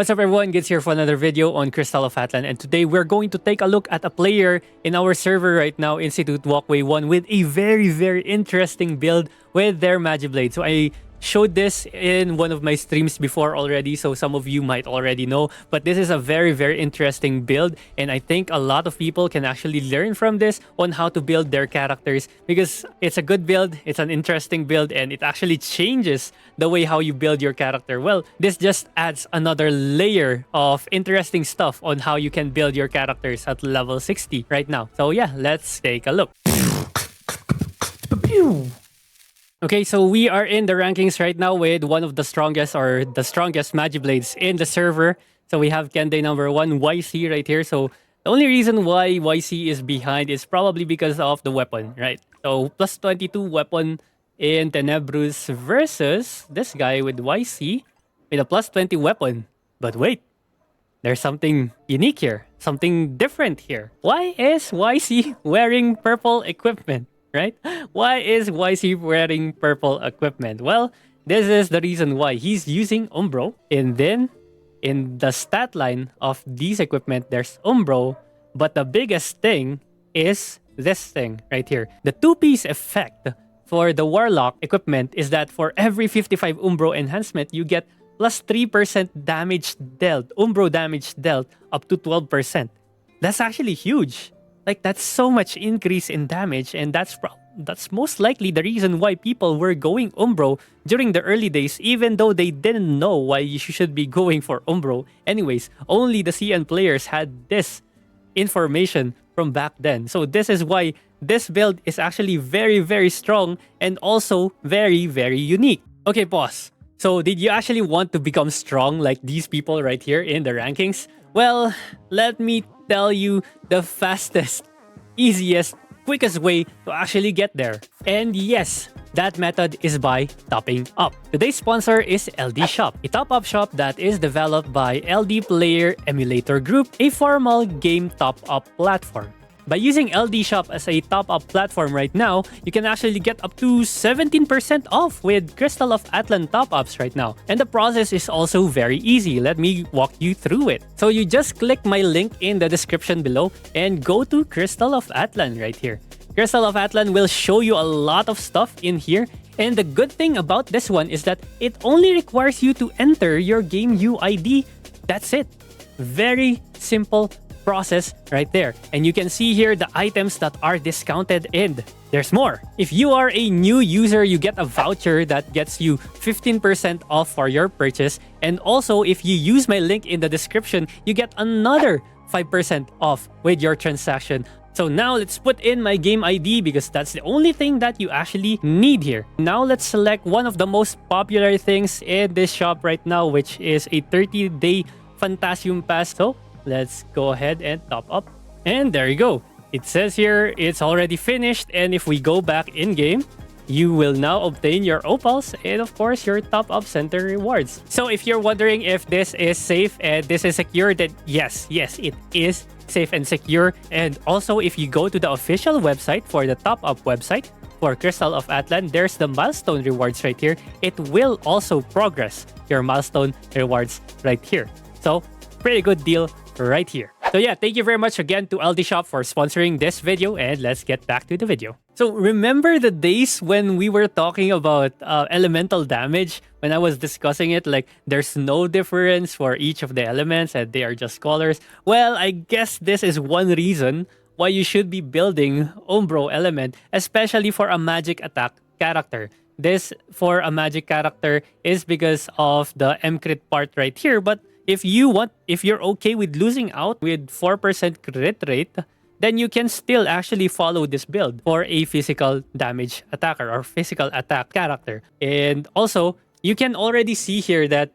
What's up everyone, Gits here for another video on Crystal of Atlan, and today we're going to take a look at a player in our server right now, Institute Walkway 1, with a very interesting build with their Magiblade. So I showed this in one of my streams before already, so some of you might already know, but this is a very interesting build, and I think a lot of people can actually learn from this on how to build their characters, because it's a good build, it's an interesting build, and it actually changes the way how you build your character. Well, this just adds another layer of interesting stuff on how you can build your characters at level 60 right now. So yeah, let's take a look. Okay, so we are in the rankings right now with one of the strongest Magiblades in the server. So we have Kende number 1, YC right here. So the only reason why YC is behind is probably because of the weapon, right? So plus 22 weapon in Tenebrus versus this guy with YC with a plus 20 weapon. But wait, there's something unique here, something different here. Why is YC wearing purple equipment? Right? Why is YC wearing purple equipment? Well, this is the reason why. He's using Umbro, and then in the stat line of these equipment, there's Umbro, but the biggest thing is this thing right here. The two-piece effect for the Warlock equipment is that for every 55 Umbro enhancement, you get plus 3% damage dealt, Umbro damage dealt, up to 12%. That's actually huge. Like, that's so much increase in damage, and that's most likely the reason why people were going Umbro during the early days, even though they didn't know why you should be going for Umbro. Anyways, only the CN players had this information from back then. So this is why this build is actually very strong and also very unique. Okay, boss. So did you actually want to become strong like these people right here in the rankings? Well, let me tell you the fastest, easiest, quickest way to actually get there. And yes, that method is by topping up. Today's sponsor is LD Shop, a top-up shop that is developed by LD Player Emulator Group, a formal game top-up platform. By using LD Shop as a top-up platform right now, you can actually get up to 17% off with Crystal of Atlan top-ups right now. And the process is also very easy. Let me walk you through it. So you just click my link in the description below and go to Crystal of Atlan right here. Crystal of Atlan will show you a lot of stuff in here. And the good thing about this one is that it only requires you to enter your game UID. That's it. Very simple process right there. And you can see here the items that are discounted, and there's more. If you are a new user, you get a voucher that gets you 15% off for your purchase. And also, if you use my link in the description, you get another 5% off with your transaction. So now let's put in my game ID, because that's the only thing that you actually need here. Now let's select one of the most popular things in this shop right now, which is a 30-day Fantasium Pass. So let's go ahead and top up. And there you go. It says here it's already finished. And if we go back in game, you will now obtain your opals and of course your top-up center rewards. So if you're wondering if this is safe and this is secure, then yes, it is safe and secure. And also, if you go to the official website for the top-up website for Crystal of Atlan, there's the milestone rewards right here. It will also progress your milestone rewards right here. So pretty good deal right here. So yeah, thank you very much again to LD Shop for sponsoring this video, and let's get back to the video. So remember the days when we were talking about elemental damage, when I was discussing it, like there's no difference for each of the elements and they are just colors? Well, I guess this is one reason why you should be building Umbro element, especially for a magic attack character. This for a magic character is because of the M-crit part right here, but if you're okay with losing out with 4% crit rate, then you can still actually follow this build for a physical damage attacker or physical attack character. And also, you can already see here that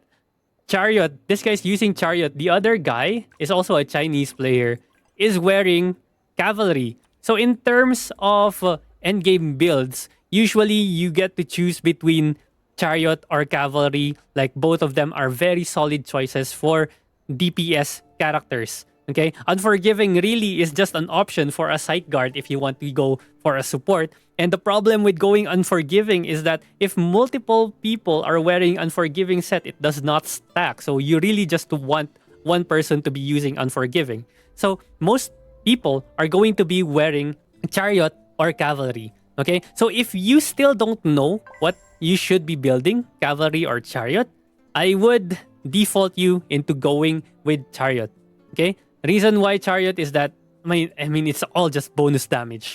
Chariot, this guy's using Chariot. The other guy is also a Chinese player, is wearing Cavalry. So in terms of endgame builds, usually you get to choose between Chariot or Cavalry. Like, both of them are very solid choices for DPS characters. Okay, Unforgiving really is just an option for a sight guard if you want to go for a support. And the problem with going Unforgiving is that if multiple people are wearing Unforgiving set, it does not stack. So you really just want one person to be using Unforgiving. So most people are going to be wearing Chariot or Cavalry. Okay, so if you still don't know what you should be building, Cavalry or Chariot, I would default you into going with Chariot. Okay, reason why Chariot is that I mean it's all just bonus damage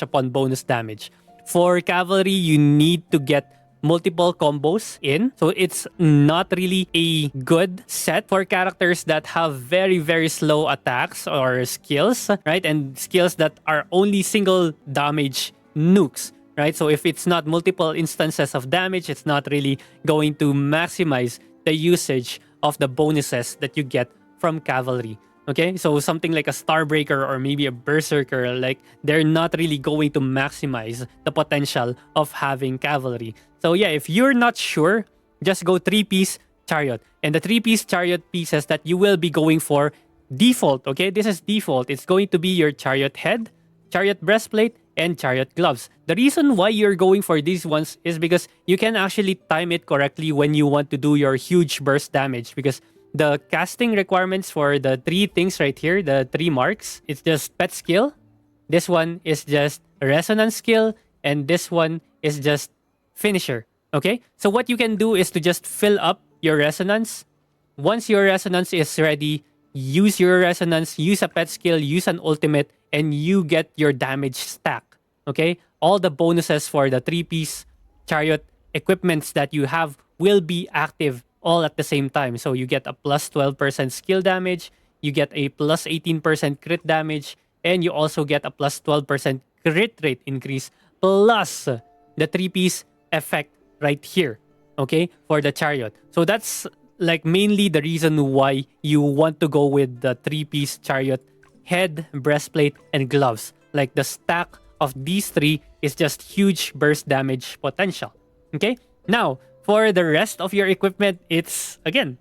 upon bonus damage. For Cavalry, you need to get multiple combos in. So it's not really a good set for characters that have very, very slow attacks or skills, right? And skills that are only single damage nukes, right? So if it's not multiple instances of damage, it's not really going to maximize the usage of the bonuses that you get from Cavalry. Okay, so something like a Starbreaker or maybe a Berserker, like they're not really going to maximize the potential of having Cavalry. So yeah, if you're not sure, just go 3-piece Chariot. And the 3-piece Chariot pieces that you will be going for default, okay? This is default. It's going to be your Chariot head, Chariot breastplate, and Chariot gloves. The reason why you're going for these ones is because you can actually time it correctly when you want to do your huge burst damage, because the casting requirements for the 3 things right here, the 3 marks, it's just pet skill. This one is just resonance skill. And this one is just finisher. Okay? So what you can do is to just fill up your resonance. Once your resonance is ready, use your resonance, use a pet skill, use an ultimate, and you get your damage stack. Okay? All the bonuses for the 3-piece Chariot equipments that you have will be active all at the same time. So you get a plus 12% skill damage, you get a plus 18% crit damage, and you also get a plus 12% crit rate increase, plus the 3-piece effect right here, okay, for the Chariot. So that's like mainly the reason why you want to go with the 3-piece Chariot head, breastplate, and gloves. Like the stack of these 3 is just huge burst damage potential. Okay? Now, for the rest of your equipment, it's, again,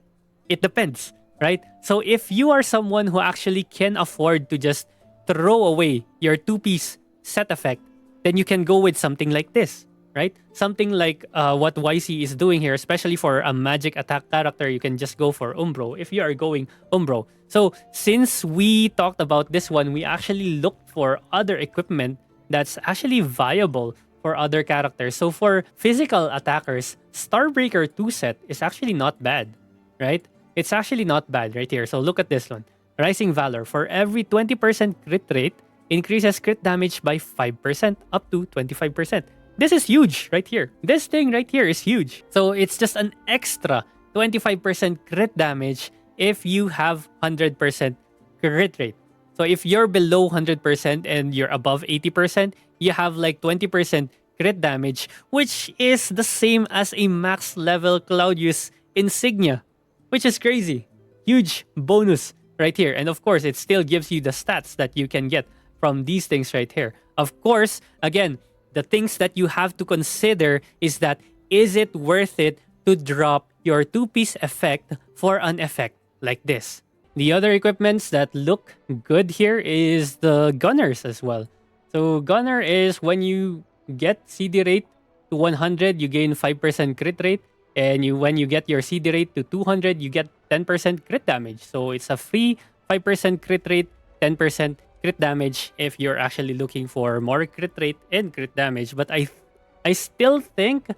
it depends, right? So if you are someone who actually can afford to just throw away your 2-piece set effect, then you can go with something like this, right? Something like what YC is doing here, especially for a magic attack character, you can just go for Umbro if you are going Umbro. So since we talked about this one, we actually looked for other equipment that's actually viable for other characters. So for physical attackers, Starbreaker 2 set is actually not bad, right? It's actually not bad right here. So look at this one. Rising Valor. For every 20% crit rate, increases crit damage by 5% up to 25%. This is huge right here. This thing right here is huge. So it's just an extra 25% crit damage if you have 100% crit rate. So if you're below 100% and you're above 80%, you have like 20% crit damage, which is the same as a max level Claudius Insignia, which is crazy. Huge bonus right here. And of course, it still gives you the stats that you can get from these things right here. Of course, again, the things that you have to consider is that, is it worth it to drop your 2-piece effect for an effect like this? The other equipments that look good here is the Gunners as well. So Gunner is when you get CD rate to 100, you gain 5% crit rate. And when you get your CD rate to 200, you get 10% crit damage. So it's a free 5% crit rate, 10% crit damage if you're actually looking for more crit rate and crit damage. But I still think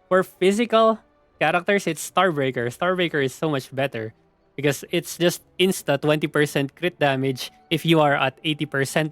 for physical characters, it's Starbreaker. Starbreaker is so much better because it's just insta 20% crit damage if you are at 80%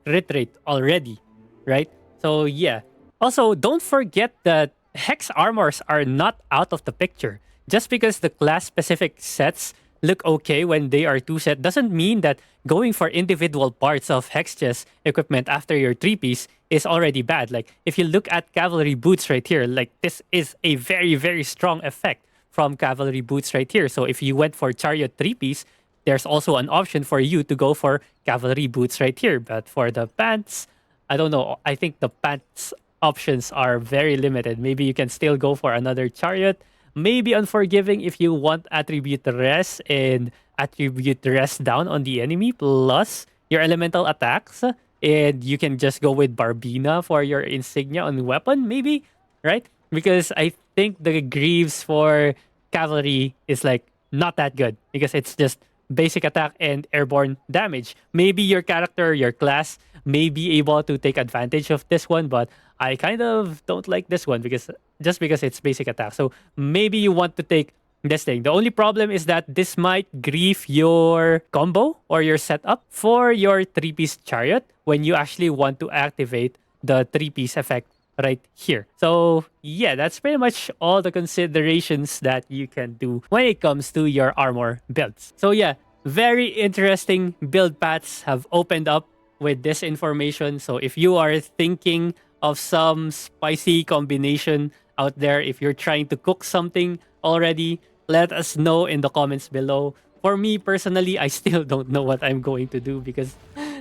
crit rate already, right? So yeah. Also, don't forget that Hex armors are not out of the picture. Just because the class-specific sets look okay when they are 2-set doesn't mean that going for individual parts of Hex chest equipment after your 3-piece is already bad. Like, if you look at Cavalry boots right here, like this is a very, very strong effect from Cavalry boots right here. So if you went for Chariot 3-piece, there's also an option for you to go for Cavalry boots right here. But for the pants, I don't know. I think the pants options are very limited. Maybe you can still go for another Chariot. Maybe Unforgiving if you want attribute rest and attribute rest down on the enemy plus your elemental attacks. And you can just go with Barbina for your insignia on weapon, maybe, right? Because I think the Greaves for cavalry is like not that good because it's just basic attack and airborne damage. Maybe your character, your class may be able to take advantage of this one, but I kind of don't like this one because just because it's basic attack. So maybe you want to take this thing. The only problem is that this might grief your combo or your setup for your three-piece chariot when you actually want to activate the three-piece effect right here. So yeah, that's pretty much all the considerations that you can do when it comes to your armor builds. So yeah, very interesting build paths have opened up with this information. So if you are thinking of some spicy combination out there, if you're trying to cook something already, let us know in the comments below. For me personally, I still don't know what I'm going to do because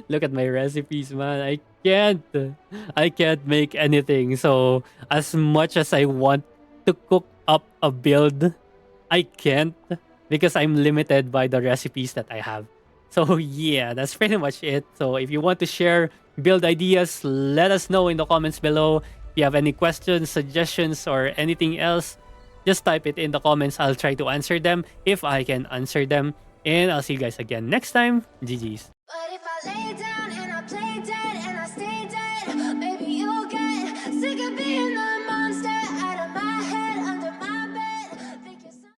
look at my recipes, man. I can't make anything. So as much as I want to cook up a build, I can't because I'm limited by the recipes that I have. So yeah, that's pretty much it. So if you want to share build ideas, let us know in the comments below. If you have any questions, suggestions, or anything else, just type it in the comments. I'll try to answer them if I can answer them. And I'll see you guys again next time. GG's. But if I lay down